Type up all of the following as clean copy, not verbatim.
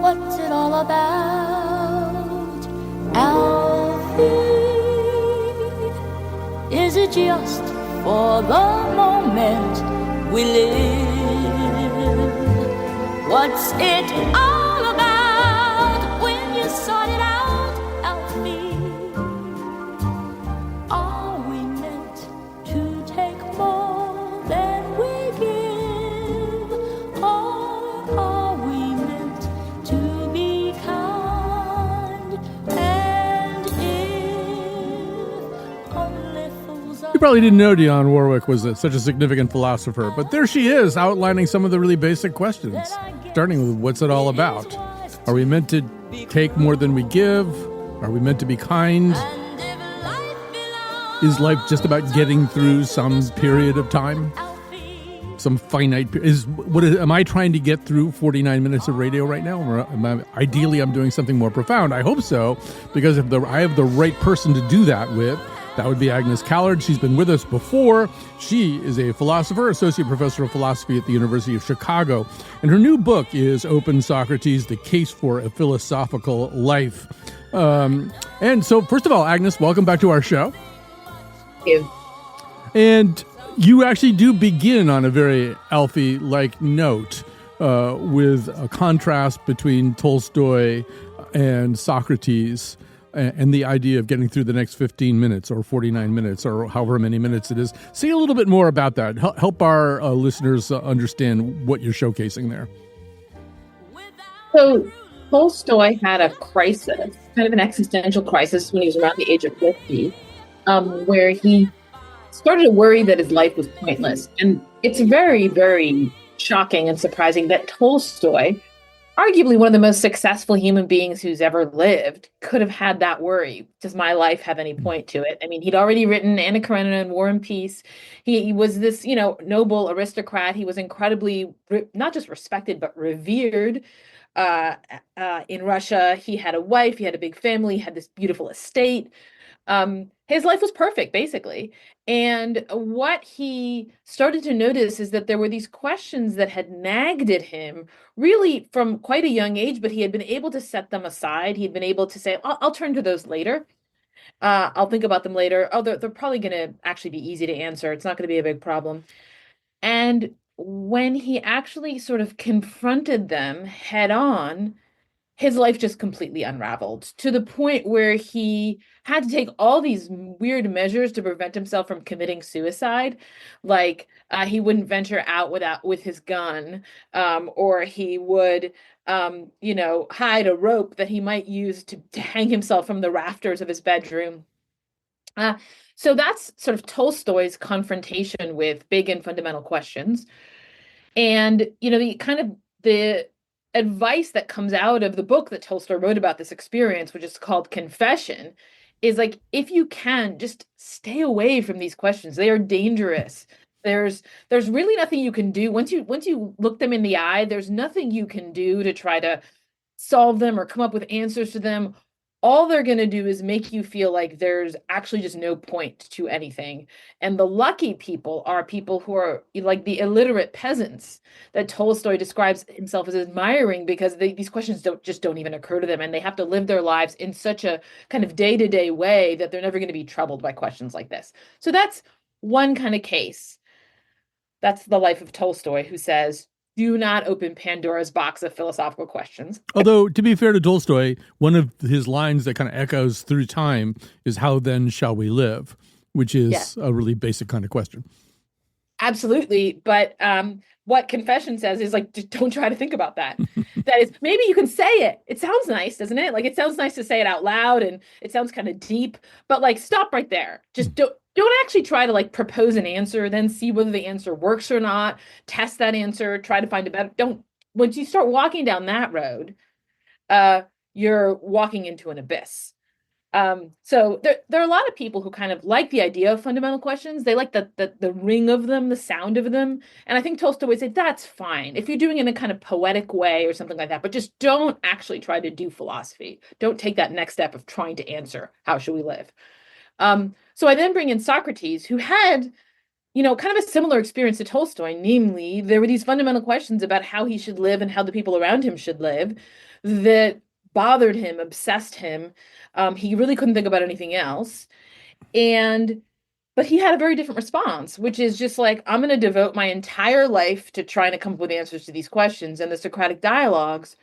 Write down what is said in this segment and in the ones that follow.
What's it all about, Alfie? Is it just for the moment we live? What's it all about when you sort it out, Alfie? Are we meant to take more than we give? Or are we meant to be kind? And if only fools are... You probably didn't know Dionne Warwick was such a significant philosopher, but there she is, outlining some of the really basic questions, starting with what's it all about? Are we meant to take more than we give? Are we meant to be kind? Is life just about getting through some period of time? Some finite am I trying to get through 49 minutes of radio right now? Or ideally, I'm doing something more profound. I hope so, because if I have the right person to do that with, that would be Agnes Callard. She's been with us before. She is a philosopher, associate professor of philosophy at the University of Chicago. And her new book is Open Socrates, The Case for a Philosophical Life. And so, first of all, Agnes, welcome back to our show. Thank you. And you actually do begin on a very Alfie-like note with a contrast between Tolstoy and Socrates and the idea of getting through the next 15 minutes or 49 minutes or however many minutes it is. Say a little bit more about that. Help our listeners understand what you're showcasing there. So Tolstoy had a crisis, kind of an existential crisis when he was around the age of 50. Where he started to worry that his life was pointless. And it's very, very shocking and surprising that Tolstoy, arguably one of the most successful human beings who's ever lived, could have had that worry. Does my life have any point to it? I mean, he'd already written Anna Karenina and War and Peace. He was this, noble aristocrat. He was incredibly, not just respected, but revered in Russia. He had a wife, he had a big family, he had this beautiful estate. His life was perfect, basically. And what he started to notice is that there were these questions that had nagged at him really from quite a young age, but he had been able to set them aside. He'd been able to say, I'll turn to those later. I'll think about them later. Oh, they're probably going to actually be easy to answer. It's not going to be a big problem. And when he actually sort of confronted them head on, his life just completely unraveled to the point where he had to take all these weird measures to prevent himself from committing suicide. Like he wouldn't venture out with his gun, or he would, hide a rope that he might use to hang himself from the rafters of his bedroom. So that's sort of Tolstoy's confrontation with big and fundamental questions. And, the advice that comes out of the book that Tolstoy wrote about this experience, which is called Confession, is like, if you can, just stay away from these questions. They are dangerous. There's really nothing you can do. Once you look them in the eye, there's nothing you can do to try to solve them or come up with answers to them. All they're going to do is make you feel like there's actually just no point to anything. And the lucky people are people who are like the illiterate peasants that Tolstoy describes himself as admiring, because these questions don't even occur to them. And they have to live their lives in such a kind of day-to-day way that they're never going to be troubled by questions like this. So that's one kind of case. That's the life of Tolstoy, who says, do not open Pandora's box of philosophical questions. Although, to be fair to Tolstoy, one of his lines that kind of echoes through time is, how then shall we live? Which is a really basic kind of question. Absolutely. But what Confession says is like, just don't try to think about that. That is, maybe you can say it. It sounds nice, doesn't it? Like, it sounds nice to say it out loud and it sounds kind of deep, but like, stop right there. Just don't actually try to like propose an answer, then see whether the answer works or not. Test that answer, try to find a better. Once you start walking down that road, you're walking into an abyss. So there are a lot of people who kind of like the idea of fundamental questions. They like the ring of them, the sound of them. And I think Tolstoy would say that's fine if you're doing it in a kind of poetic way or something like that, but just don't actually try to do philosophy. Don't take that next step of trying to answer, how should we live? So I then bring in Socrates, who had kind of a similar experience to Tolstoy. Namely, there were these fundamental questions about how he should live and how the people around him should live that bothered him, obsessed him. He really couldn't think about anything else. But he had a very different response, which is just like, I'm going to devote my entire life to trying to come up with answers to these questions. And the Socratic dialogues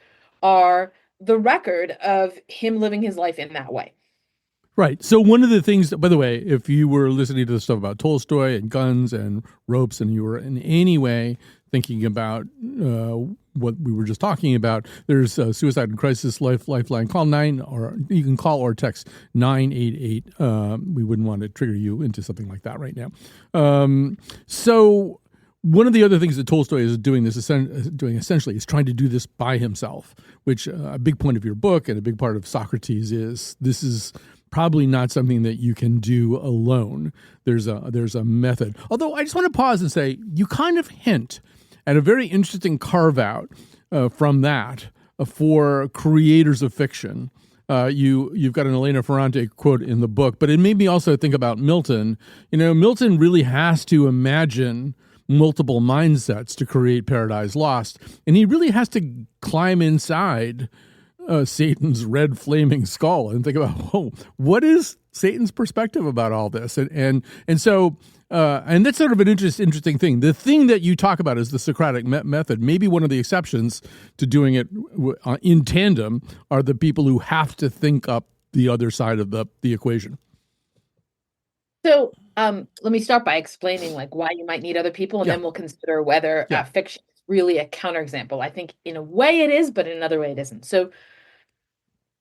are the record of him living his life in that way. Right. So one of the things, by the way, if you were listening to the stuff about Tolstoy and guns and ropes, and you were in any way thinking about what we were just talking about, there's Suicide and Crisis Lifeline. Call 9, or you can call or text 988. We wouldn't want to trigger you into something like that right now. So one of the other things that Tolstoy is doing essentially is trying to do this by himself, which a big point of your book and a big part of Socrates is this is probably not something that you can do alone. There's a method. Although I just want to pause and say, you kind of hint at a very interesting carve out from that for creators of fiction. You've got an Elena Ferrante quote in the book, but it made me also think about Milton. Milton really has to imagine multiple mindsets to create Paradise Lost, and he really has to climb inside Satan's red flaming skull and think about, whoa, what is Satan's perspective about all this? And so that's sort of an interesting thing. The thing that you talk about is the Socratic method. Maybe one of the exceptions to doing it in tandem are the people who have to think up the other side of the equation. So let me start by explaining why you might need other people, and then we'll consider whether fiction is really a counterexample. I think in a way it is, but in another way it isn't. So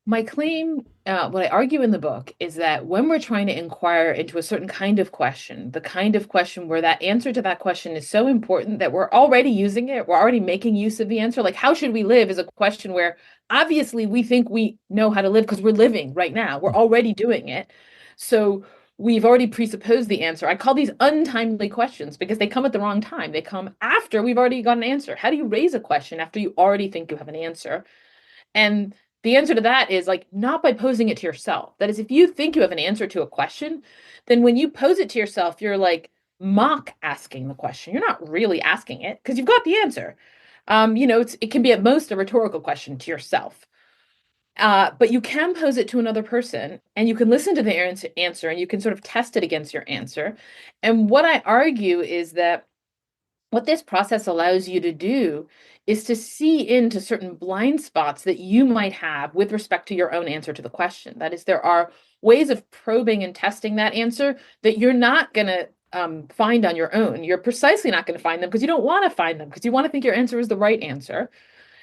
my claim, what I argue in the book, is that when we're trying to inquire into a certain kind of question, the kind of question where that answer to that question is so important that we're already using it, we're already making use of the answer. Like, how should we live is a question where obviously we think we know how to live because we're living right now. We're already doing it. So we've already presupposed the answer. I call these untimely questions because they come at the wrong time. They come after we've already got an answer. How do you raise a question after you already think you have an answer? And the answer to that is not by posing it to yourself. That is, if you think you have an answer to a question, then when you pose it to yourself, you're mock asking the question. You're not really asking it because you've got the answer. It can be at most a rhetorical question to yourself. But you can pose it to another person, and you can listen to the answer, and you can sort of test it against your answer. And what I argue is that what this process allows you to do is to see into certain blind spots that you might have with respect to your own answer to the question. That is, there are ways of probing and testing that answer that you're not going to find on your own. You're precisely not going to find them because you don't want to find them, because you want to think your answer is the right answer.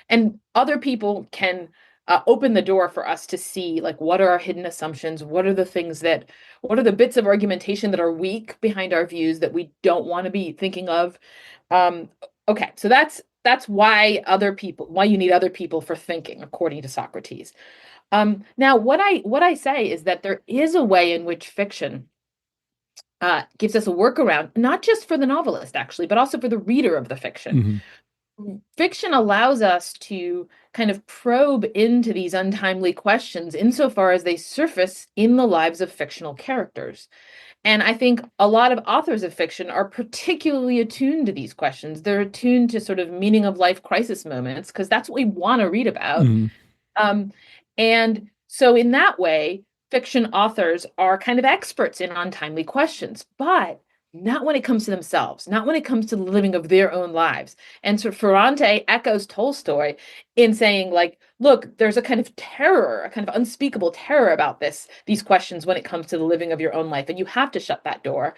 And other people can open the door for us to see what are our hidden assumptions, what are the bits of argumentation that are weak behind our views that we don't want to be thinking of. Okay, so that's why you need other people for thinking, according to Socrates. Now, what I say is that there is a way in which fiction gives us a workaround, not just for the novelist, actually, but also for the reader of the fiction. Mm-hmm. Fiction allows us to kind of probe into these untimely questions insofar as they surface in the lives of fictional characters. And I think a lot of authors of fiction are particularly attuned to these questions. They're attuned to sort of meaning of life crisis moments because that's what we want to read about. Mm-hmm. And so in that way, fiction authors are kind of experts in untimely questions, but not when it comes to themselves, not when it comes to the living of their own lives. And so Ferrante echoes Tolstoy in saying, look, there's a kind of terror, a kind of unspeakable terror about these questions when it comes to the living of your own life. And you have to shut that door.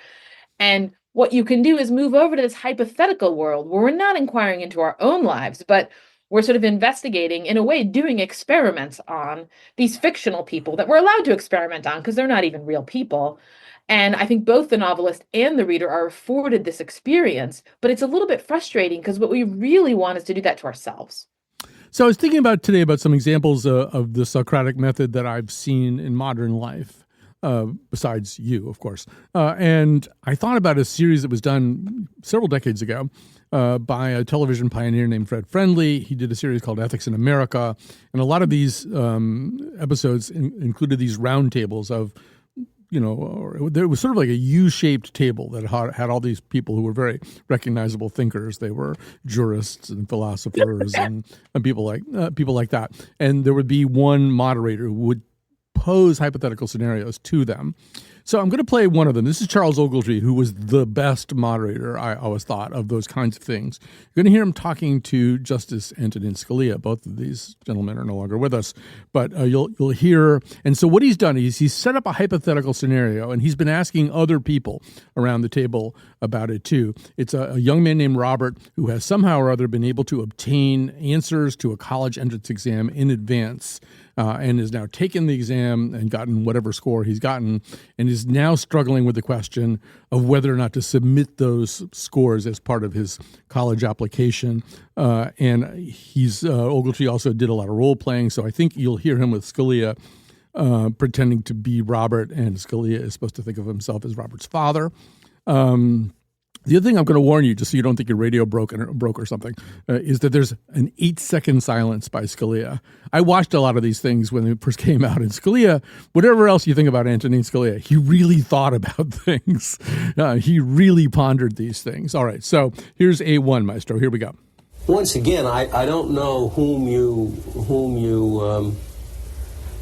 And what you can do is move over to this hypothetical world where we're not inquiring into our own lives, but we're sort of investigating, in a way, doing experiments on these fictional people that we're allowed to experiment on because they're not even real people. And I think both the novelist and the reader are afforded this experience, but it's a little bit frustrating because what we really want is to do that to ourselves. So I was thinking about today about some examples of the Socratic method that I've seen in modern life, besides you, of course. And I thought about a series that was done several decades ago by a television pioneer named Fred Friendly. He did a series called Ethics in America. And a lot of these episodes included these roundtables of there was sort of like a U-shaped table that had all these people who were very recognizable thinkers. They were jurists and philosophers and people like that. And there would be one moderator who would pose hypothetical scenarios to them. So I'm going to play one of them. This is Charles Ogletree, who was the best moderator, I always thought, of those kinds of things. You're going to hear him talking to Justice Antonin Scalia. Both of these gentlemen are no longer with us, but you'll hear. And so what he's done is he's set up a hypothetical scenario, and he's been asking other people around the table about it too. It's a young man named Robert who has somehow or other been able to obtain answers to a college entrance exam in advance. And has now taken the exam and gotten whatever score he's gotten, and is now struggling with the question of whether or not to submit those scores as part of his college application. And Ogletree also did a lot of role playing, so I think you'll hear him with Scalia pretending to be Robert, and Scalia is supposed to think of himself as Robert's father. The other thing I'm going to warn you, just so you don't think your radio broke or something, is that there's an 8-second silence by Scalia. I watched a lot of these things when they first came out, and Scalia, whatever else you think about Antonin Scalia, he really thought about things. He really pondered these things. All right, so here's A1, Maestro. Here we go. Once again, I don't know whom you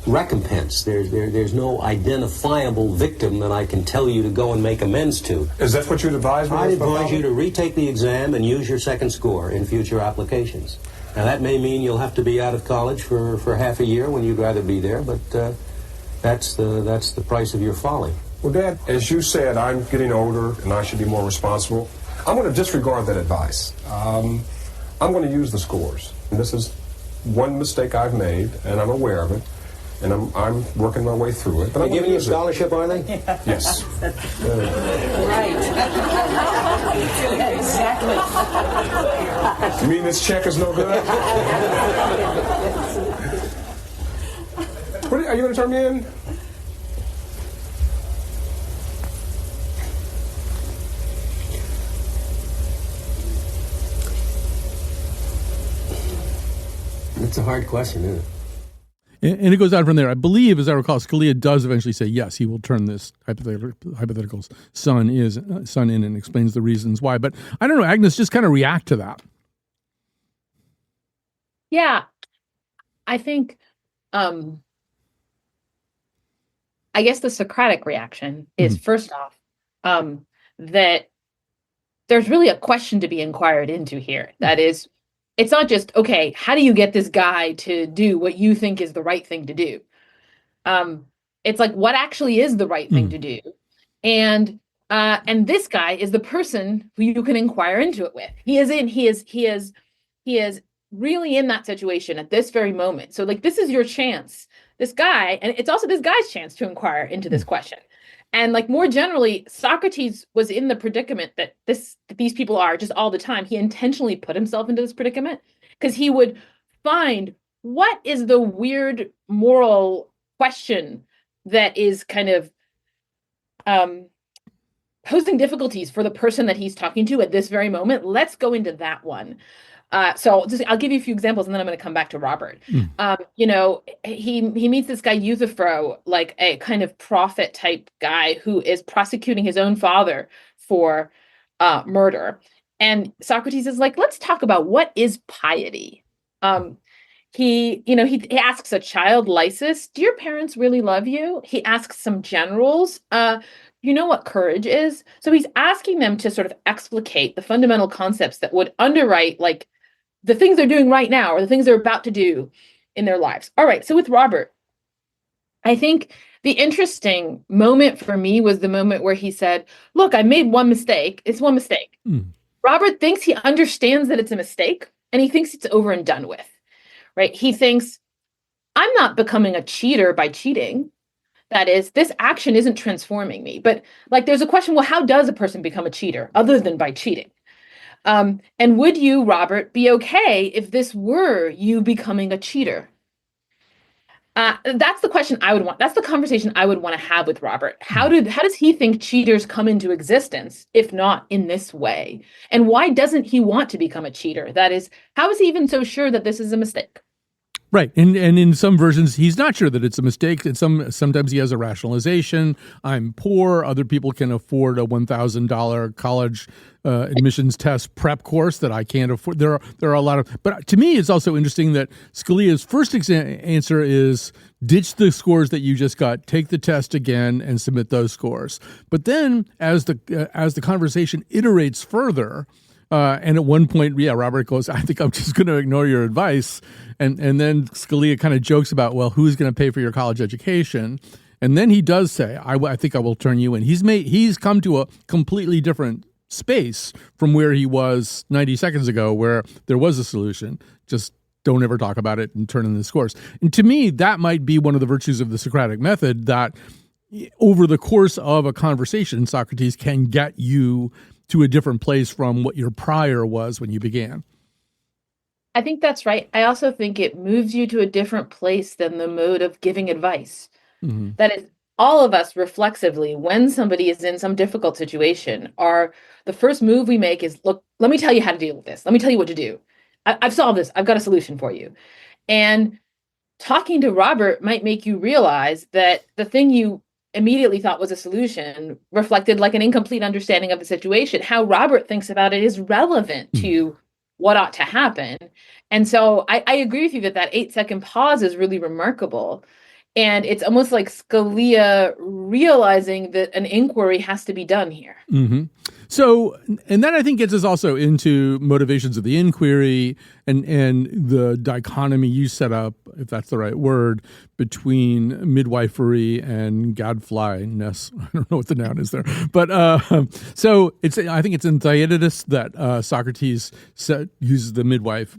recompense. There's no identifiable victim that I can tell you to go and make amends to. Is that what you'd advise me? I'd advise you to retake the exam and use your second score in future applications. Now, that may mean you'll have to be out of college for half a year when you'd rather be there, but that's the price of your folly. Well, Dad, as you said, I'm getting older and I should be more responsible. I'm going to disregard that advice. I'm going to use the scores. And this is one mistake I've made, and I'm aware of it. And I'm working my way through it. But They're giving you a scholarship, are they? Yes. Right. Exactly. You mean this check is no good? Are you going to turn me in? It's a hard question, isn't it? And it goes on from there. I believe, as I recall, Scalia does eventually say, yes, he will turn this hypothetical son in and explains the reasons why. But I don't know, Agnes, just kind of react to that. Yeah, I think, I guess the Socratic reaction is, first off, that there's really a question to be inquired into here. That is, it's not just, okay, how do you get this guy to do what you think is the right thing to do? It's like, what actually is the right thing to do? And this guy is the person who you can inquire into it with. He is really in that situation at this very moment. So like, this is your chance, this guy, and it's also this guy's chance to inquire into this question. And like, more generally, Socrates was in the predicament that these people are just all the time. He intentionally put himself into this predicament because he would find what is the weird moral question that is kind of posing difficulties for the person that he's talking to at this very moment. Let's go into that one. So I'll give you a few examples, and then I'm going to come back to Robert. He meets this guy Euthyphro, like a kind of prophet type guy who is prosecuting his own father for murder. And Socrates is like, let's talk about what is piety. He asks a child, Lysis, do your parents really love you? He asks some generals, you know what courage is? So he's asking them to sort of explicate the fundamental concepts that would underwrite like the things they're doing right now or the things they're about to do in their lives. All right. So with Robert, I think the interesting moment for me was the moment where he said, look, I made one mistake. It's one mistake. Robert thinks he understands that it's a mistake and he thinks it's over and done with, right? He thinks, I'm not becoming a cheater by cheating. That is, this action isn't transforming me. But like, there's a question, well, how does a person become a cheater other than by cheating? And would you, Robert, be okay if this were you becoming a cheater? That's the question I would want. That's the conversation I would want to have with Robert. How does he think cheaters come into existence, if not in this way? And why doesn't he want to become a cheater? That is, how is he even so sure that this is a mistake? Right. And in some versions, he's not sure that it's a mistake. And sometimes he has a rationalization. I'm poor. Other people can afford a $1,000 college admissions test prep course that I can't afford. There are a lot of, but to me, it's also interesting that Scalia's first answer is ditch the scores that you just got, take the test again and submit those scores. But then as the conversation iterates further, and at one point, Robert goes, I think I'm just going to ignore your advice. And then Scalia kind of jokes about, well, who's going to pay for your college education? And then he does say, I think I will turn you in. He's come to a completely different space from where he was 90 seconds ago, where there was a solution. Just don't ever talk about it and turn in the scores. And to me, that might be one of the virtues of the Socratic method, that over the course of a conversation, Socrates can get you to a different place from what your prior was when you began. I think that's right. I also think it moves you to a different place than the mode of giving advice. Mm-hmm. That is, all of us reflexively, when somebody is in some difficult situation, the first move we make is, look, let me tell you how to deal with this. Let me tell you what to do. I've solved this. I've got a solution for you. And talking to Robert might make you realize that the thing you immediately thought was a solution reflected like an incomplete understanding of the situation. How Robert thinks about it is relevant to what ought to happen. And so I agree with you that 8-second pause is really remarkable. And it's almost like Scalia realizing that an inquiry has to be done here. Mm-hmm. So, and that I think gets us also into motivations of the inquiry and the dichotomy you set up, if that's the right word, between midwifery and gadflyness. I don't know what the noun is there, but so I think it's in Theaetetus that Socrates uses the midwife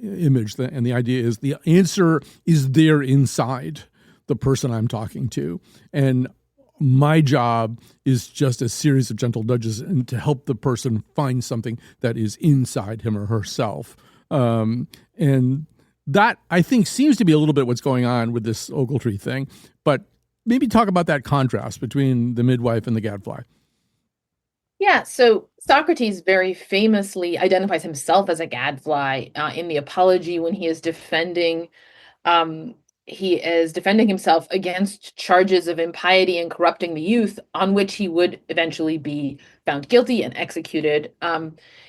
image, and the idea is the answer is there inside the person I'm talking to, and my job is just a series of gentle nudges and to help the person find something that is inside him or herself. And that, I think, seems to be a little bit what's going on with this Ogletree thing. But maybe talk about that contrast between the midwife and the gadfly. Yeah, so Socrates very famously identifies himself as a gadfly in the Apology when he is defending himself against charges of impiety and corrupting the youth, on which he would eventually be found guilty and executed.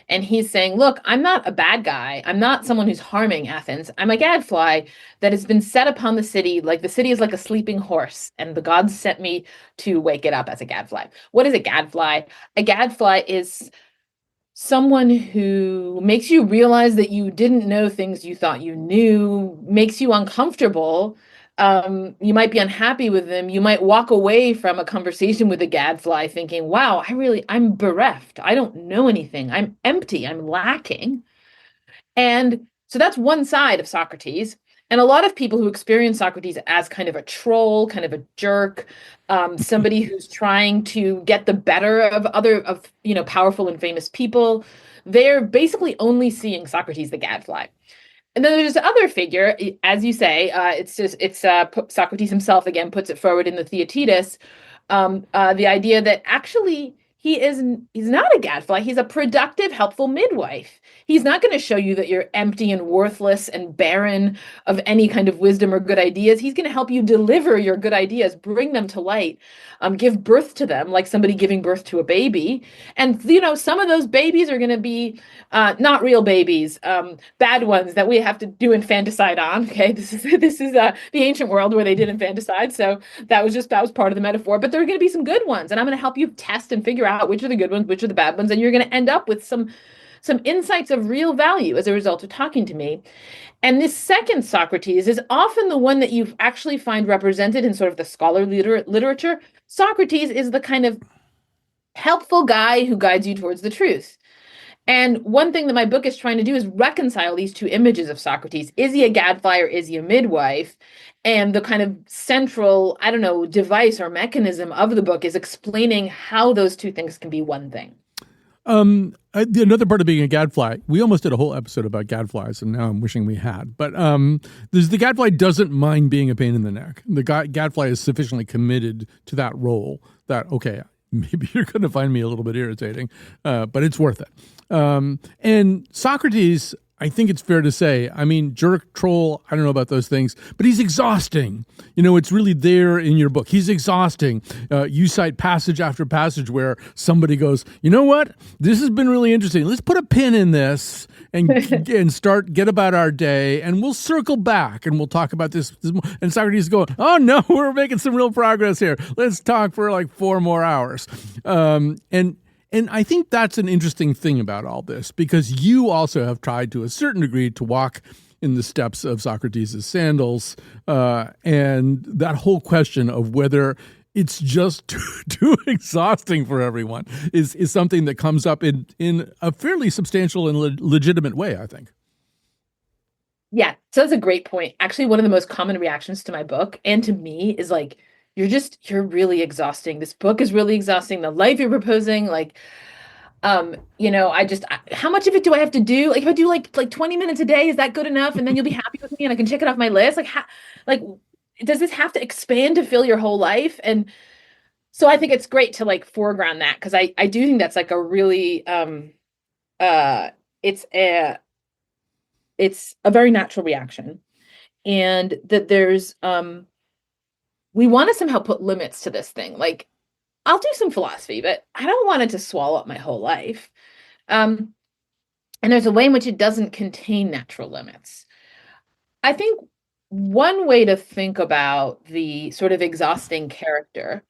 And he's saying, look, I'm not a bad guy. I'm not someone who's harming Athens. I'm a gadfly that has been set upon the city. Like the city is like a sleeping horse, and the gods sent me to wake it up as a gadfly. What is a gadfly? A gadfly is someone who makes you realize that you didn't know things you thought you knew, makes you uncomfortable. You might be unhappy with them. You might walk away from a conversation with a gadfly thinking, wow, I'm bereft. I don't know anything. I'm empty. I'm lacking. And so that's one side of Socrates. And a lot of people who experience Socrates as kind of a troll, kind of a jerk, somebody who's trying to get the better of powerful and famous people, they're basically only seeing Socrates the gadfly. And then there's this other figure, as you say, Socrates himself again puts it forward in the Theaetetus, the idea that actually he's not a gadfly. He's a productive, helpful midwife. He's not going to show you that you're empty and worthless and barren of any kind of wisdom or good ideas. He's going to help you deliver your good ideas, bring them to light, give birth to them like somebody giving birth to a baby. And, some of those babies are going to be not real babies, bad ones that we have to do infanticide on. Okay, this is the ancient world where they did infanticide. So that was part of the metaphor. But there are going to be some good ones, and I'm going to help you test and figure out which are the good ones, which are the bad ones, and you're going to end up with some insights of real value as a result of talking to me. And this second Socrates is often the one that you actually find represented in sort of the scholarly literature. Socrates is the kind of helpful guy who guides you towards the truth. And one thing that my book is trying to do is reconcile these two images of Socrates. Is he a gadfly or is he a midwife? And the kind of central, device or mechanism of the book is explaining how those two things can be one thing. Another part of being a gadfly, we almost did a whole episode about gadflies, and now I'm wishing we had. But the gadfly doesn't mind being a pain in the neck. The gadfly is sufficiently committed to that role that, okay, maybe you're going to find me a little bit irritating, but it's worth it. And Socrates, I think it's fair to say, I mean, jerk, troll, I don't know about those things, but he's exhausting. It's really there in your book. He's exhausting. You cite passage after passage where somebody goes, you know what? This has been really interesting. Let's put a pin in this and get about our day, and we'll circle back and we'll talk about this. And Socrates is going, oh no, we're making some real progress here. Let's talk for like 4 more hours. And I think that's an interesting thing about all this, because you also have tried to a certain degree to walk in the steps of Socrates' sandals, and that whole question of whether it's just too exhausting for everyone is something that comes up in a fairly substantial and legitimate way, I think. Yeah, so that's a great point. Actually, one of the most common reactions to my book and to me is like, you're really exhausting. This book is really exhausting. The life you're proposing, like, how much of it do I have to do? Like, if I do like 20 minutes a day, is that good enough? And then you'll be happy with me and I can check it off my list. Like, does this have to expand to fill your whole life? And so I think it's great to like foreground that, because I do think that's like a really, it's a very natural reaction, and that there's, we want to somehow put limits to this thing. Like, I'll do some philosophy, but I don't want it to swallow up my whole life. And there's a way in which it doesn't contain natural limits. I think one way to think about the sort of exhausting character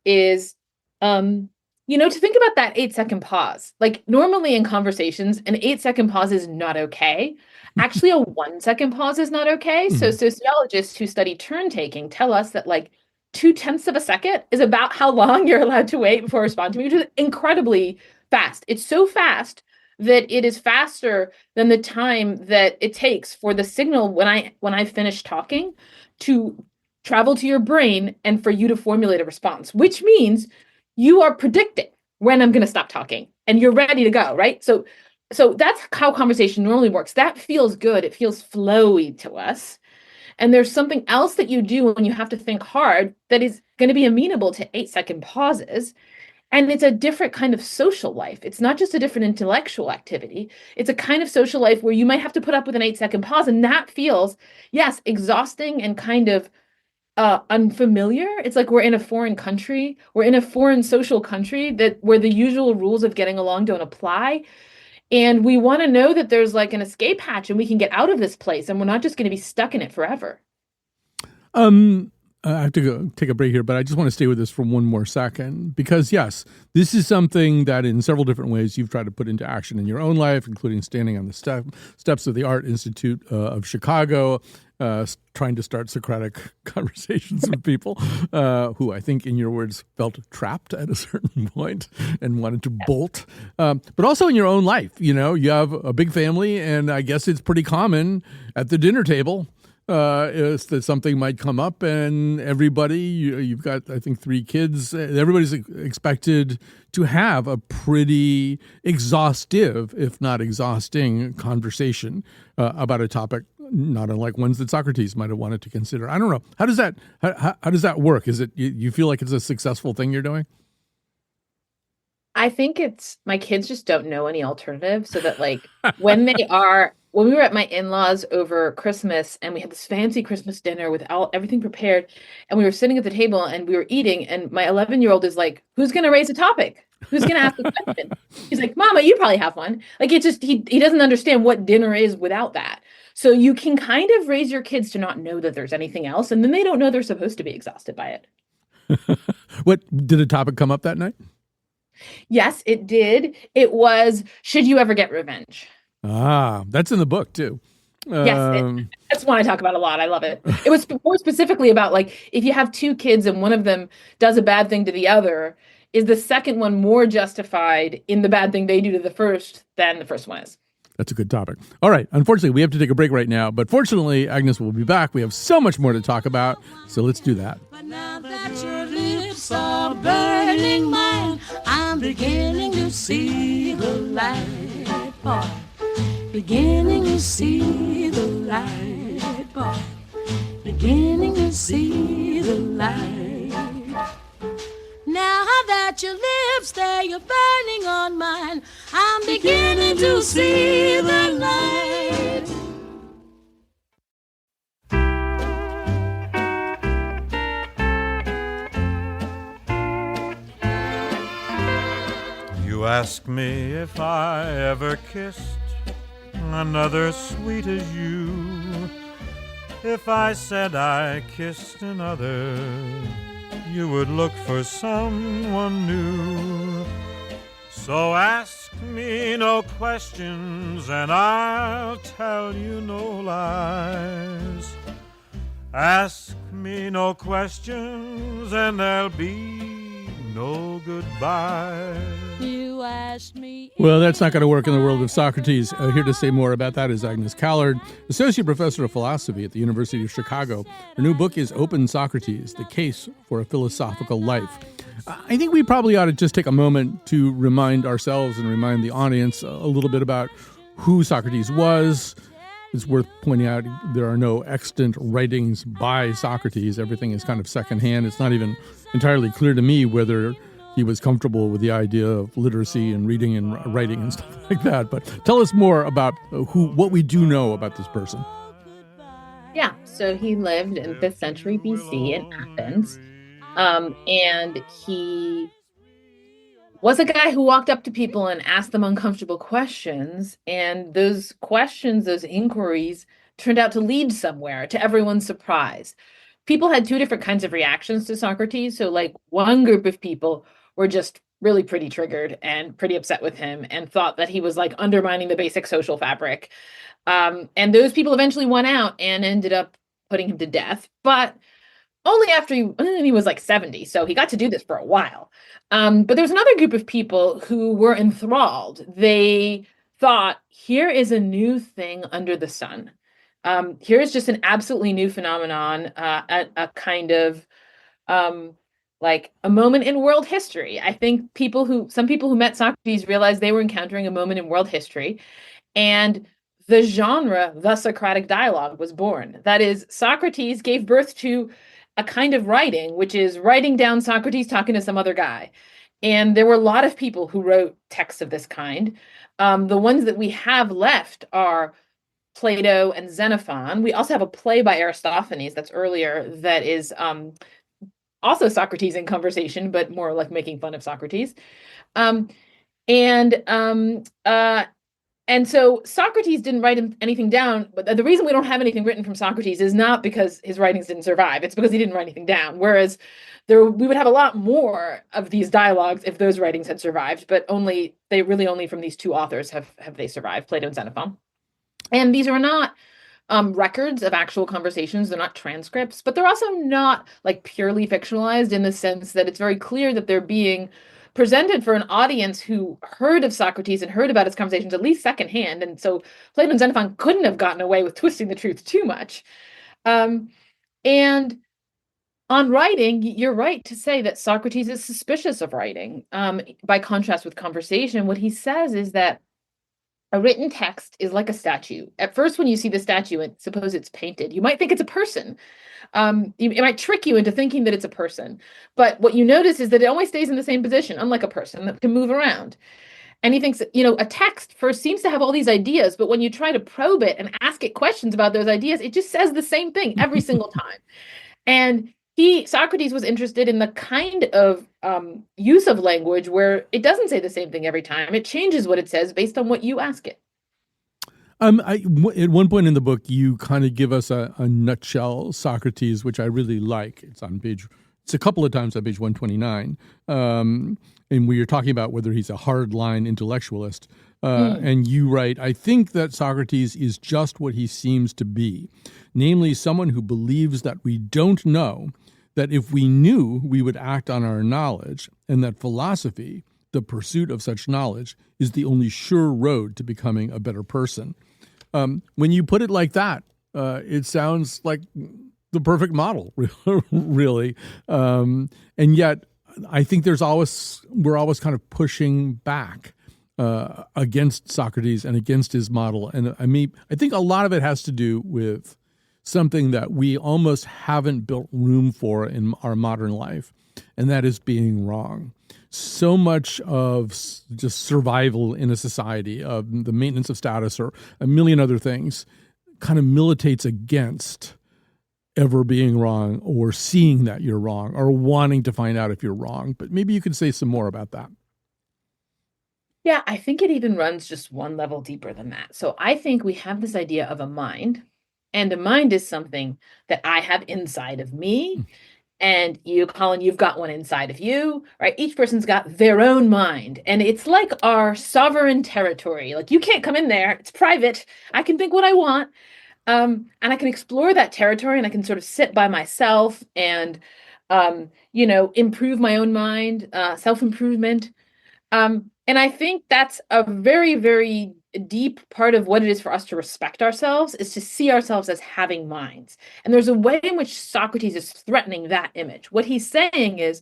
is, to think about that 8-second pause. Like, normally in conversations, an 8-second pause is not okay. Actually, a 1-second pause is not okay. Mm-hmm. So sociologists who study turn taking tell us that like 0.2 of a second is about how long you're allowed to wait before responding, which is incredibly fast. It's so fast that it is faster than the time that it takes for the signal when I finish talking to travel to your brain and for you to formulate a response, which means you are predicting when I'm going to stop talking and you're ready to go, right? So that's how conversation normally works. That feels good. It feels flowy to us. And there's something else that you do when you have to think hard that is going to be amenable to 8-second pauses. And it's a different kind of social life. It's not just a different intellectual activity. It's a kind of social life where you might have to put up with an 8-second pause. And that feels, yes, exhausting and kind of unfamiliar. It's like we're in a foreign country. We're in a foreign social country where the usual rules of getting along don't apply. And we want to know that there's like an escape hatch and we can get out of this place and we're not just going to be stuck in it forever. I have to go take a break here, but I just want to stay with this for one more second, because yes, this is something that in several different ways you've tried to put into action in your own life, including standing on the steps of the Art Institute of Chicago, trying to start Socratic conversations with people who I think, in your words, felt trapped at a certain point and wanted to bolt. But also in your own life, you have a big family, and I guess it's pretty common at the dinner table is that something might come up, and everybody, you've got, I think, 3 kids, everybody's expected to have a pretty exhaustive, if not exhausting, conversation about a topic, not unlike ones that Socrates might have wanted to consider. I don't know. How does that work? Is it, you feel like it's a successful thing you're doing? I think it's, my kids just don't know any alternative, so that like when we were at my in-laws over Christmas and we had this fancy Christmas dinner with everything prepared, and we were sitting at the table and we were eating, and my 11-year-old is like, who's going to raise a topic? Who's going to ask a question? He's like, Mama, you probably have one. Like, it's just, he doesn't understand what dinner is without that. So you can kind of raise your kids to not know that there's anything else, and then they don't know they're supposed to be exhausted by it. What, did a topic come up that night? Yes, it did. It was, should you ever get revenge? Ah, that's in the book too. Yes, that's one I talk about a lot. I love it. It was more specifically about like, if you have 2 kids and one of them does a bad thing to the other, is the second one more justified in the bad thing they do to the first than the first one is? That's a good topic. All right. Unfortunately, we have to take a break right now, but fortunately, Agnes will be back. We have so much more to talk about, so let's do that. But now that your lips are burning mine, I'm beginning to see the light, boy. Beginning to see the light, boy. Beginning to see the light. Now that your lips, they're burning on mine, I'm beginning to see the light. ask me if I ever kissed another sweet as you. If I said I kissed another, you would look for someone new. So ask me no questions and I'll tell you no lies. Ask me no questions and there'll be no goodbye. You asked me. Well, that's not going to work in the world of Socrates. Here to say more about that is Agnes Callard, Associate Professor of Philosophy at the University of Chicago. Her new book is Open Socrates, The Case for a Philosophical Life. I think we probably ought to just take a moment to remind ourselves and remind the audience a little bit about who Socrates was. It's worth pointing out there are no extant writings by Socrates. Everything is kind of secondhand. It's not even entirely clear to me whether he was comfortable with the idea of literacy and reading and writing and stuff like that. But tell us more about what we do know about this person. Yeah, so he lived in 5th century BC in Athens, and he was a guy who walked up to people and asked them uncomfortable questions, and those questions, those inquiries, turned out to lead somewhere, to everyone's surprise. People had two different kinds of reactions to Socrates. So, like, one group of people were just really pretty triggered and pretty upset with him and thought that he was, like, undermining the basic social fabric. And those people eventually won out and ended up putting him to death, but only after he was like 70. So he got to do this for a while. But there was another group of people who were enthralled. They thought, here is a new thing under the sun. Here is just an absolutely new phenomenon, a kind of like a moment in world history. I think some people who met Socrates realized they were encountering a moment in world history. And the genre, the Socratic dialogue, was born. That is, Socrates gave birth to a kind of writing, which is writing down Socrates talking to some other guy. And there were a lot of people who wrote texts of this kind. The ones that we have left are Plato and Xenophon. We also have a play by Aristophanes that's earlier that is also Socrates in conversation, but more like making fun of Socrates. And so Socrates didn't write anything down, but the reason we don't have anything written from Socrates is not because his writings didn't survive. It's because he didn't write anything down. Whereas we would have a lot more of these dialogues if those writings had survived, but only from these two authors have they survived, Plato and Xenophon. And these are not records of actual conversations. They're not transcripts, but they're also not like purely fictionalized in the sense that it's very clear that they're being presented for an audience who heard of Socrates and heard about his conversations at least secondhand. And so Plato and Xenophon couldn't have gotten away with twisting the truth too much. And on writing, you're right to say that Socrates is suspicious of writing. By contrast with conversation, what he says is that a written text is like a statue. At first, when you see the statue, and suppose it's painted, you might think it's a person. It might trick you into thinking that it's a person. But what you notice is that it always stays in the same position, unlike a person that can move around. And he thinks that, a text first seems to have all these ideas, but when you try to probe it and ask it questions about those ideas, it just says the same thing every single time. And Socrates was interested in the kind of use of language where it doesn't say the same thing every time. It changes what it says based on what you ask it. At one point in the book, you kind of give us a nutshell Socrates, which I really like. It's a couple of times on page 129. And we are talking about whether he's a hardline intellectualist. And you write, I think that Socrates is just what he seems to be, namely someone who believes that we don't know, that if we knew, we would act on our knowledge, and that philosophy, the pursuit of such knowledge, is the only sure road to becoming a better person. When you put it like that, it sounds like the perfect model, really. And yet, I think we're always kind of pushing back against Socrates and against his model. And I think a lot of it has to do with something that we almost haven't built room for in our modern life, and that is being wrong. So much of just survival in a society, of the maintenance of status or a million other things, kind of militates against ever being wrong or seeing that you're wrong or wanting to find out if you're wrong. But maybe you could say some more about that. Yeah, I think it even runs just one level deeper than that. So I think we have this idea of a mind, and a mind is something that I have inside of me. And you, Colin, you've got one inside of you, right? Each person's got their own mind. And it's like our sovereign territory. Like you can't come in there, it's private. I can think what I want. And I can explore that territory and I can sort of sit by myself and, improve my own mind, self-improvement. And I think that's a very, very deep part of what it is for us to respect ourselves is to see ourselves as having minds. And there's a way in which Socrates is threatening that image. What he's saying is,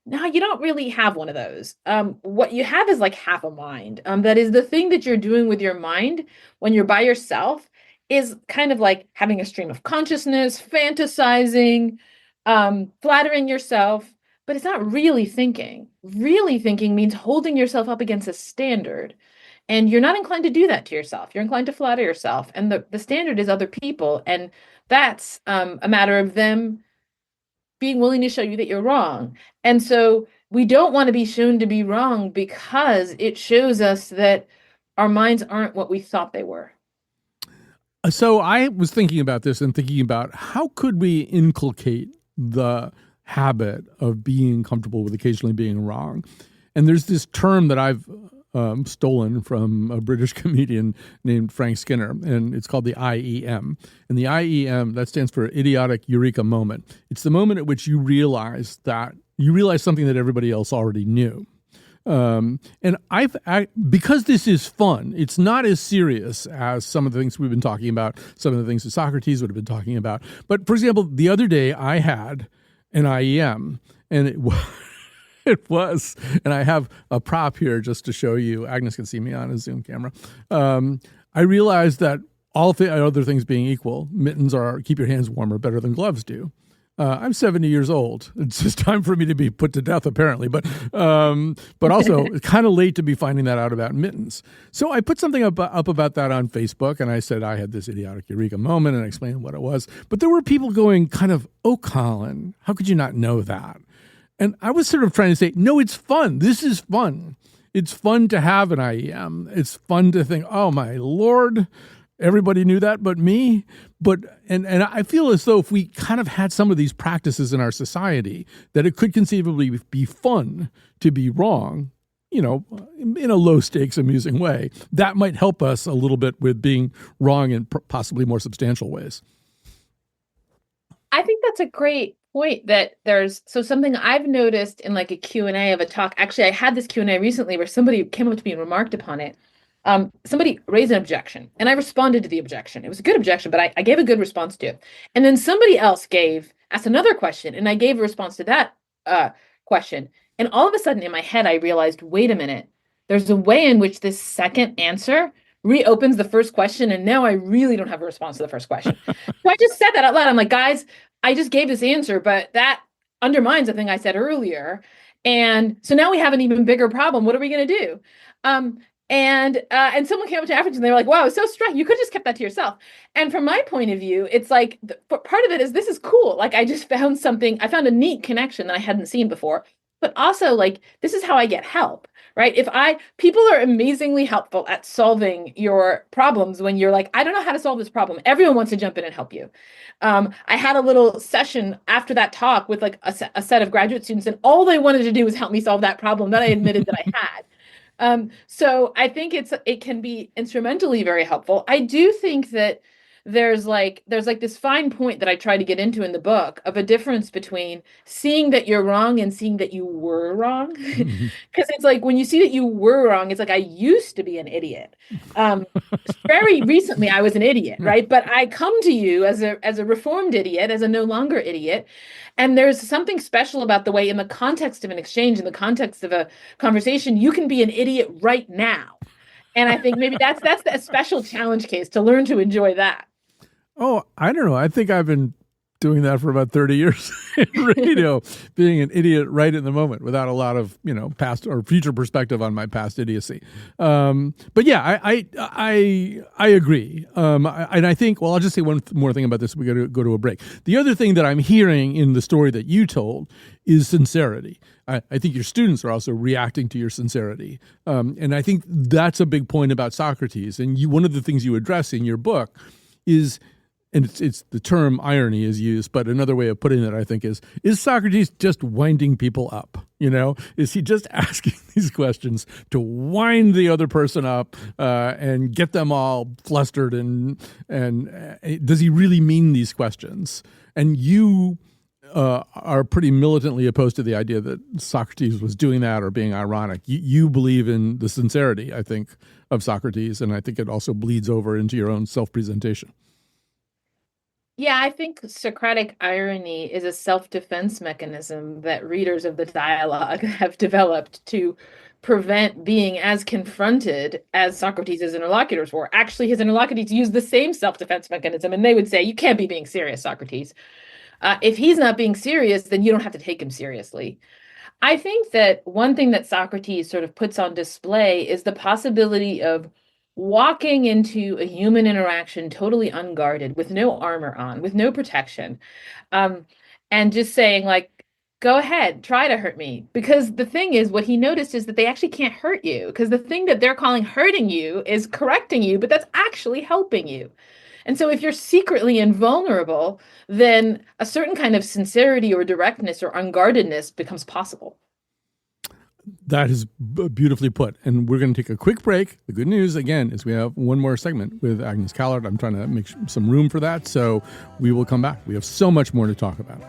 no, you don't really have one of those. What you have is like half a mind. That is the thing that you're doing with your mind when you're by yourself is kind of like having a stream of consciousness, fantasizing, flattering yourself, but it's not really thinking. Really thinking means holding yourself up against a standard. And you're not inclined to do that to yourself. You're inclined to flatter yourself. And the standard is other people. And that's a matter of them being willing to show you that you're wrong. And so we don't want to be shown to be wrong because it shows us that our minds aren't what we thought they were. So I was thinking about this and thinking about how could we inculcate the habit of being comfortable with occasionally being wrong. And there's this term that I've stolen from a British comedian named Frank Skinner, and it's called the IEM. And the IEM, that stands for idiotic eureka moment. It's the moment at which you realize something that everybody else already knew. And because this is fun, it's not as serious as some of the things we've been talking about, some of the things that Socrates would have been talking about. But for example, the other day I had an IEM, and it was, and I have a prop here just to show you. Agnes can see me on a Zoom camera. I realized that all other things being equal, mittens keep your hands warmer better than gloves do. I'm 70 years old. It's just time for me to be put to death, apparently. But also kind of late to be finding that out about mittens. So I put something up about that on Facebook, and I said I had this idiotic eureka moment, and I explained what it was. But there were people going kind of, "Oh, Colin, how could you not know that?" And I was sort of trying to say, no, it's fun. This is fun. It's fun to have an IEM. It's fun to think, oh, my Lord, everybody knew that but me. And I feel as though if we kind of had some of these practices in our society, that it could conceivably be fun to be wrong, in a low stakes, amusing way. That might help us a little bit with being wrong in possibly more substantial ways. I think that's a great point that so something I've noticed in like a Q&A of a talk. Actually, I had this Q&A recently where somebody came up to me and remarked upon it. Somebody raised an objection and I responded to the objection. It was a good objection, but I gave a good response to it. And then somebody else asked another question and I gave a response to that question. And all of a sudden in my head, I realized, wait a minute, there's a way in which this second answer reopens the first question. And now I really don't have a response to the first question. So I just said that out loud. I'm like, guys, I just gave this answer, but that undermines the thing I said earlier. And so now we have an even bigger problem. What are we going to do? And someone came up to afterwards and they were like, wow, it's so strange. You could have just kept that to yourself. And from my point of view, it's like, part of it is, this is cool. Like I just found I found a neat connection that I hadn't seen before, but also like, this is how I get help, right? People are amazingly helpful at solving your problems when you're like, I don't know how to solve this problem. Everyone wants to jump in and help you. I had a little session after that talk with like a set of graduate students, and all they wanted to do was help me solve that problem that I admitted that I had. So I think it can be instrumentally very helpful. I do think that there's like this fine point that I try to get into in the book of a difference between seeing that you're wrong and seeing that you were wrong. Because it's like when you see that you were wrong, it's like I used to be an idiot. Very recently I was an idiot, right? But I come to you as a reformed idiot, as a no longer idiot. And there's something special about the way in the context of an exchange, in the context of a conversation, you can be an idiot right now. And I think maybe that's a special challenge case to learn to enjoy that. Oh, I don't know. I think I've been doing that for about 30 years in radio, being an idiot right in the moment without a lot of, past or future perspective on my past idiocy. But yeah, I agree. And I think, well, I'll just say one more thing about this. We got to go to a break. The other thing that I'm hearing in the story that you told is sincerity. I think your students are also reacting to your sincerity. And I think that's a big point about Socrates. And one of the things you address in your book is, and it's the term irony is used, but another way of putting it, I think, is Socrates just winding people up? Is he just asking these questions to wind the other person up and get them all flustered? And does he really mean these questions? And you are pretty militantly opposed to the idea that Socrates was doing that or being ironic. You believe in the sincerity, I think, of Socrates, and I think it also bleeds over into your own self-presentation. Yeah, I think Socratic irony is a self-defense mechanism that readers of the dialogue have developed to prevent being as confronted as Socrates' interlocutors were. Actually, his interlocutors used the same self-defense mechanism, and they would say, "You can't be being serious, Socrates. If he's not being serious, then you don't have to take him seriously." I think that one thing that Socrates sort of puts on display is the possibility of walking into a human interaction totally unguarded, with no armor on, with no protection, and just saying, like, go ahead, try to hurt me. Because the thing is, what he noticed is that they actually can't hurt you, because the thing that they're calling hurting you is correcting you, but that's actually helping you. And so if you're secretly invulnerable, then a certain kind of sincerity or directness or unguardedness becomes possible. That is beautifully put. And we're going to take a quick break. The good news, again, is we have one more segment with Agnes Callard. I'm trying to make some room for that. So we will come back. We have so much more to talk about.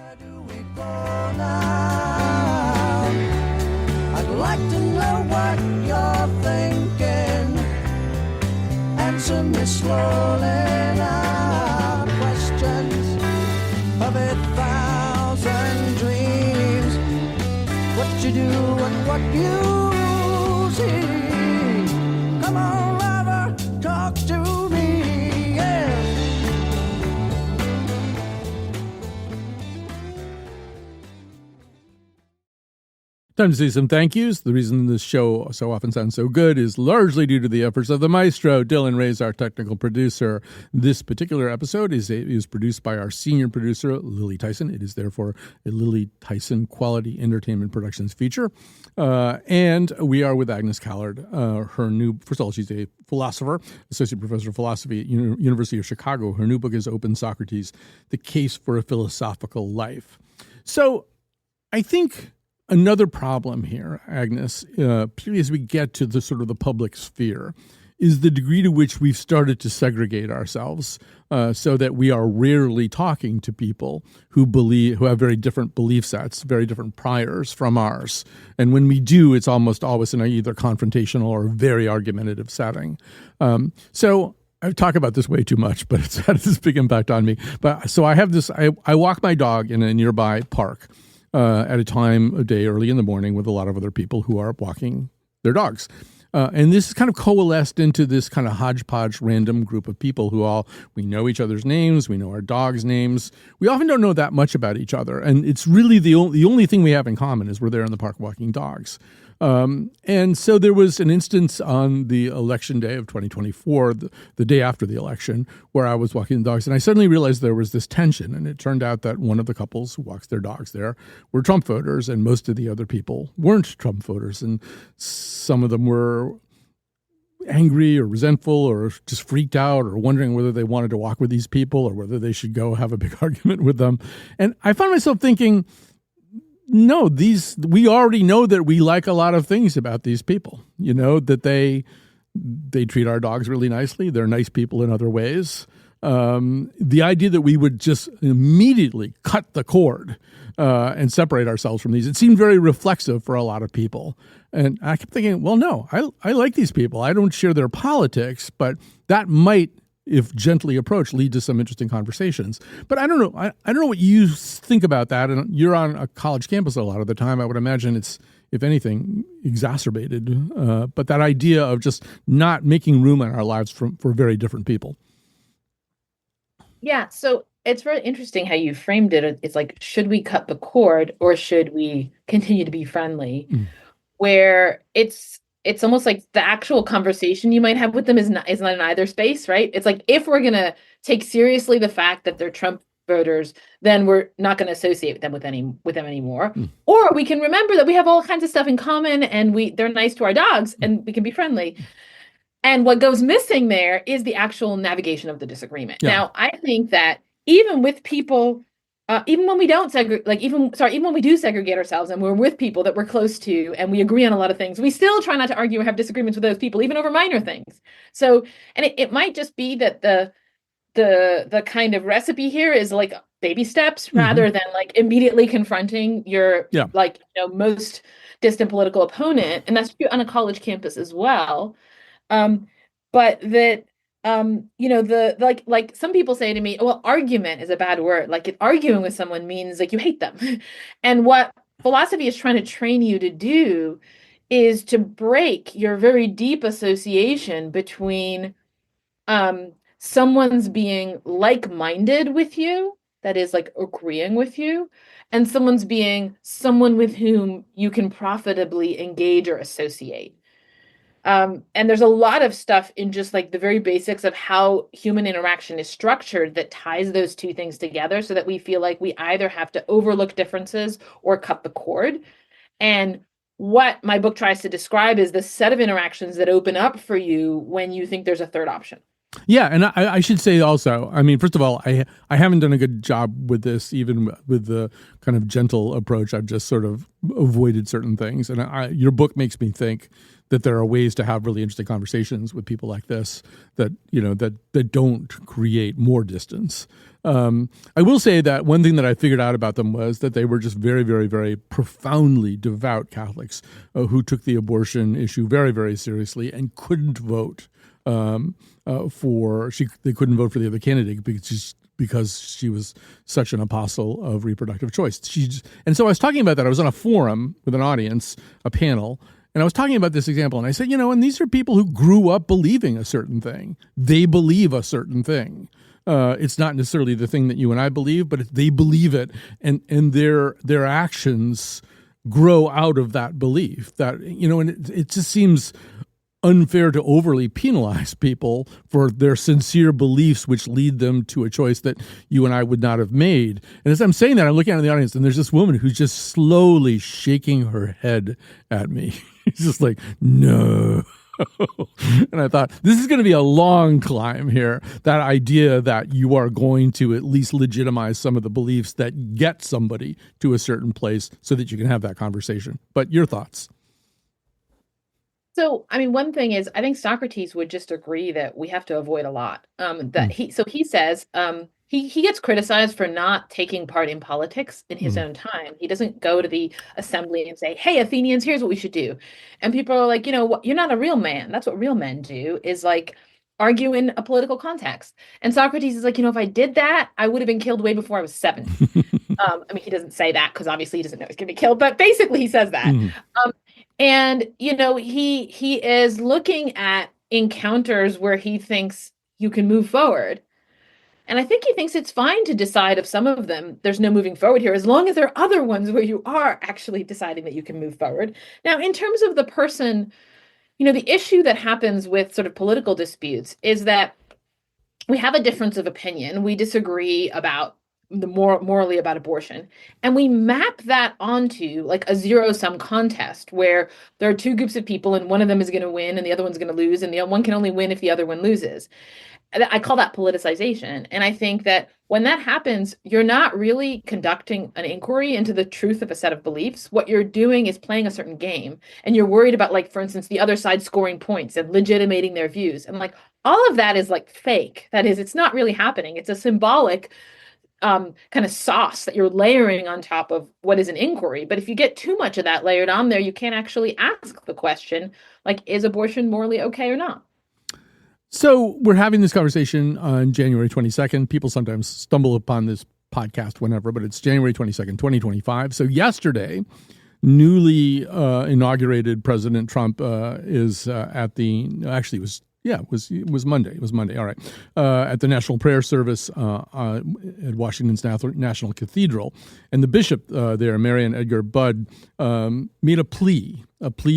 I'd like to know what you're thinking. Answer me slowly now. Questions of 1,000 dreams. What you do and what you see. Come on, lover, talk to me, yeah. Time to say some thank yous. The reason this show so often sounds so good is largely due to the efforts of the maestro, Dylan Ray's our technical producer. This particular episode is produced by our senior producer, Lily Tyson. It is therefore a Lily Tyson Quality Entertainment Productions feature. And we are with Agnes Callard. First of all, she's a philosopher, associate professor of philosophy at University of Chicago. Her new book is Open Socrates, The Case for a Philosophical Life. So I think another problem here, Agnes, particularly as we get to the sort of the public sphere, is the degree to which we've started to segregate ourselves so that we are rarely talking to people who have very different belief sets, very different priors from ours. And when we do, it's almost always in a either confrontational or very argumentative setting. So I talk about this way too much, but it's had this big impact on me. But so I have this, I walk my dog in a nearby park at a time of day early in the morning with a lot of other people who are walking their dogs. And this is kind of coalesced into this kind of hodgepodge random group of people we know each other's names, we know our dogs' names. We often don't know that much about each other. And it's really the only thing we have in common is we're there in the park walking dogs. And so there was an instance on the election day of 2024, the day after the election, where I was walking the dogs, and I suddenly realized there was this tension. And it turned out that one of the couples who walks their dogs there were Trump voters, and most of the other people weren't Trump voters. And some of them were angry or resentful or just freaked out or wondering whether they wanted to walk with these people or whether they should go have a big argument with them. And I found myself thinking, no, we already know that we like a lot of things about these people, that they treat our dogs really nicely. They're nice people in other ways. The idea that we would just immediately cut the cord and separate ourselves from these, it seemed very reflexive for a lot of people. And I kept thinking, well, no, I like these people. I don't share their politics, but that might, if gently approached, lead to some interesting conversations. But I don't know. I don't know what you think about that. And you're on a college campus a lot of the time. I would imagine it's, if anything, exacerbated. But that idea of just not making room in our lives for very different people. Yeah. So it's very interesting how you framed it. It's like, should we cut the cord or should we continue to be friendly? Where it's almost like the actual conversation you might have with them is not in either space, right? It's like, if we're gonna take seriously the fact that they're Trump voters, then we're not going to associate them with them anymore. Or we can remember that we have all kinds of stuff in common, and they're nice to our dogs, and we can be friendly. And what goes missing there is the actual navigation of the disagreement. Yeah. Now, I think that even with people, even when we don't segregate, even when we do segregate ourselves and we're with people that we're close to and we agree on a lot of things, we still try not to argue or have disagreements with those people, even over minor things. So, and it might just be that the kind of recipe here is like baby steps rather than like immediately confronting your most distant political opponent. And that's true on a college campus as well. But that, like some people say to me, well, argument is a bad word. Like, arguing with someone means like you hate them. And what philosophy is trying to train you to do is to break your very deep association between someone's being like-minded with you, that is like agreeing with you, and someone's being someone with whom you can profitably engage or associate. And there's a lot of stuff in just like the very basics of how human interaction is structured that ties those two things together so that we feel like we either have to overlook differences or cut the cord. And what my book tries to describe is the set of interactions that open up for you when you think there's a third option. Yeah, and I should say also, I mean, first of all, I haven't done a good job with this, even with the kind of gentle approach. I've just sort of avoided certain things. And your book makes me think that there are ways to have really interesting conversations with people like this that, that don't create more distance. I will say that one thing that I figured out about them was that they were just very, very, very profoundly devout Catholics who took the abortion issue very, very seriously and couldn't vote. They couldn't vote for the other candidate because she was such an apostle of reproductive choice. And so I was talking about that. I was on a forum with an audience, a panel, and I was talking about this example. And I said, and these are people who grew up believing a certain thing. They believe a certain thing. It's not necessarily the thing that you and I believe, but they believe it, and their actions grow out of that belief. That and it just seems unfair to overly penalize people for their sincere beliefs, which lead them to a choice that you and I would not have made. And as I'm saying that, I'm looking out in the audience, and there's this woman who's just slowly shaking her head at me. It's just like, no. And I thought, this is going to be a long climb here. That idea that you are going to at least legitimize some of the beliefs that get somebody to a certain place so that you can have that conversation. But your thoughts? So, I mean, one thing is, I think Socrates would just agree that we have to avoid a lot. He says he gets criticized for not taking part in politics in his own time. He doesn't go to the assembly and say, "Hey, Athenians, here's what we should do." And people are like, you're not a real man. That's what real men do, is like argue in a political context. And Socrates is like, if I did that, I would have been killed way before I was 7. I mean, he doesn't say that because obviously he doesn't know he's going to be killed, but basically he says that. And, he is looking at encounters where he thinks you can move forward. And I think he thinks it's fine to decide of some of them, there's no moving forward here, as long as there are other ones where you are actually deciding that you can move forward. Now, in terms of the person, the issue that happens with sort of political disputes is that we have a difference of opinion. We disagree about morally about abortion. And we map that onto like a zero-sum contest where there are two groups of people and one of them is going to win and the other one's going to lose, and the one can only win if the other one loses. I call that politicization. And I think that when that happens, you're not really conducting an inquiry into the truth of a set of beliefs. What you're doing is playing a certain game. And you're worried about, like, for instance, the other side scoring points and legitimating their views. And like all of that is like fake. That is, it's not really happening. It's a symbolic kind of sauce that you're layering on top of what is an inquiry. But if you get too much of that layered on there, you can't actually ask the question, like, is abortion morally okay or not? So we're having this conversation on January 22nd. People sometimes stumble upon this podcast whenever, but it's January 22nd, 2025. So yesterday, newly inaugurated President Trump is actually it was Yeah, it was Monday. It was Monday. All right. At the National Prayer Service at Washington's National Cathedral. And the bishop there, Marian Edgar Budd, made a plea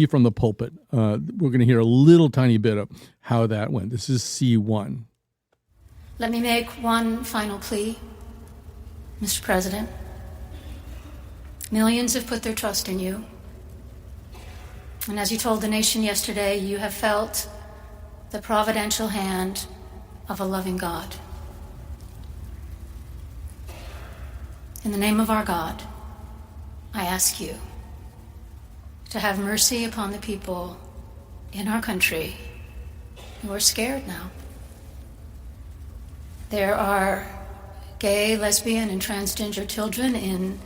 from the pulpit. We're going to hear a little tiny bit of how that went. This is C1. Let me make one final plea, Mr. President. Millions have put their trust in you. And as you told the nation yesterday, you have felt the providential hand of a loving God. In the name of our God, I ask you to have mercy upon the people in our country who are scared now. There are gay, lesbian, and transgender children in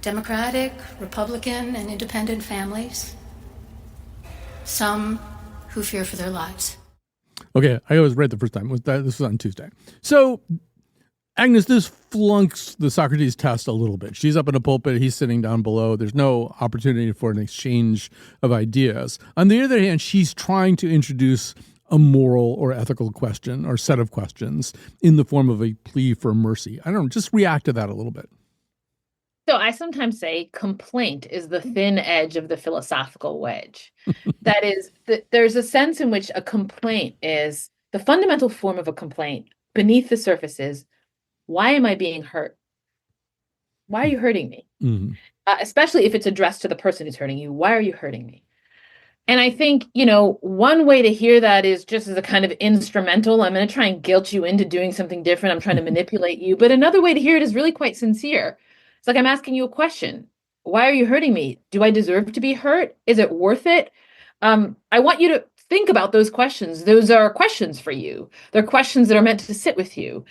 Democratic, Republican, and independent families. Some who fear for their lives. Okay, I was right the first time. This was on Tuesday. So, Agnes, this flunks the Socrates test a little bit. She's up in a pulpit. He's sitting down below. There's no opportunity for an exchange of ideas. On the other hand, she's trying to introduce a moral or ethical question or set of questions in the form of a plea for mercy. I don't know, just react to that a little bit. So I sometimes say complaint is the thin edge of the philosophical wedge. That is, there's a sense in which a complaint is the fundamental form of a complaint. Beneath the surface is, why am I being hurt? Why are you hurting me? Mm-hmm. Especially if it's addressed to the person who's hurting you. Why are you hurting me? And I think, one way to hear that is just as a kind of instrumental. I'm going to try and guilt you into doing something different. I'm trying to manipulate you. But another way to hear it is really quite sincere. It's like I'm asking you a question. Why are you hurting me? Do I deserve to be hurt? Is it worth it? I want you to think about those questions. Those are questions for you. They're questions that are meant to sit with you.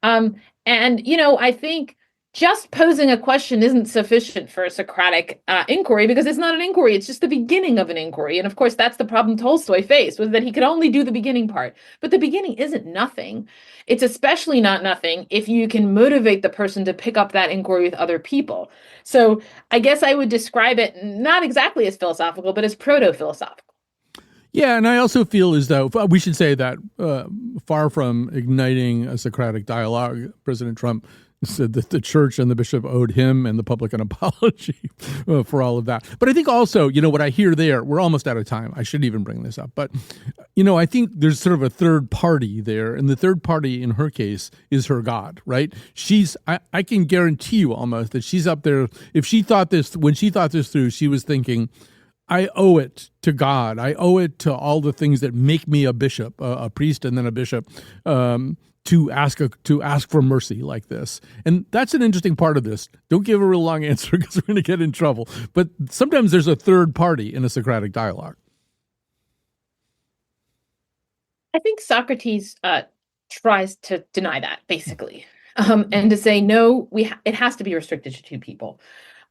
I think just posing a question isn't sufficient for a Socratic inquiry because it's not an inquiry. It's just the beginning of an inquiry. And of course, that's the problem Tolstoy faced, was that he could only do the beginning part. But the beginning isn't nothing. It's especially not nothing if you can motivate the person to pick up that inquiry with other people. So I guess I would describe it not exactly as philosophical, but as proto-philosophical. Yeah, and I also feel as though we should say that far from igniting a Socratic dialogue, President Trump said that the church and the bishop owed him and the public an apology for all of that. But I think also, what I hear there, we're almost out of time. I shouldn't even bring this up. But, I think there's sort of a third party there. And the third party in her case is her God, right? I can guarantee you almost that she's up there. When she thought this through, she was thinking, I owe it to God. I owe it to all the things that make me a bishop, a priest and then a bishop, to ask for mercy like this. And that's an interesting part of this. Don't give a real long answer because we're going to get in trouble. But sometimes there's a third party in a Socratic dialogue. I think Socrates tries to deny that, basically, and to say, no, it has to be restricted to two people.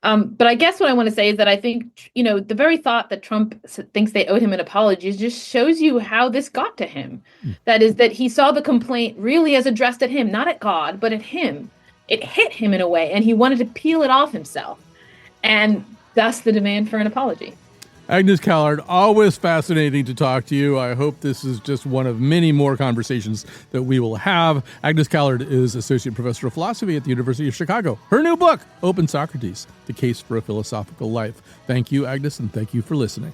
But I guess what I want to say is that I think, the very thought that Trump thinks they owed him an apology just shows you how this got to him. That is that he saw the complaint really as addressed at him, not at God, but at him. It hit him in a way, and he wanted to peel it off himself. And thus the demand for an apology. Agnes Callard, always fascinating to talk to you. I hope this is just one of many more conversations that we will have. Agnes Callard is Associate Professor of Philosophy at the University of Chicago. Her new book, Open Socrates, The Case for a Philosophical Life. Thank you, Agnes, and thank you for listening.